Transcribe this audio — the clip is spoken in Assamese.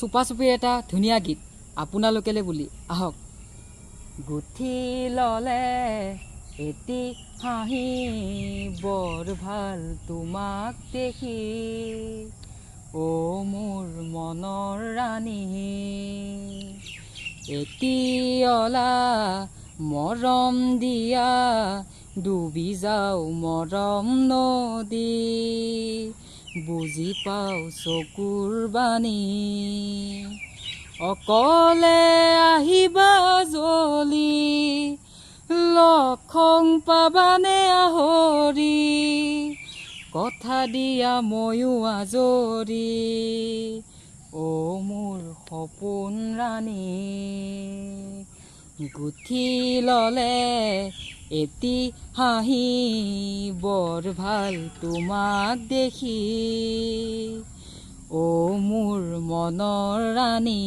চুপাচুপিৰ এটা ধুনীয়া গীত আপোনালোকেলে বুলি আহক। গুঠি ললে এটি হাঁহি বৰ ভাল তোমাক দেখি, অ মোৰ মনৰ ৰাণী। এটি অলা মৰম দিয়া ডুবি যাও মৰম নদী, বুজি পাও চকুৰ বাণী। অকলে আহিবা জলি লক্ষং পাবানে আহৰি, কথা দিয়া ময়ো আজৰি, অ মোৰ সপোন ৰাণী। গুঠি ললে এটি হাঁহি বৰ ভাল তোমাক দেখি, অ মোৰ মনৰ ৰাণী।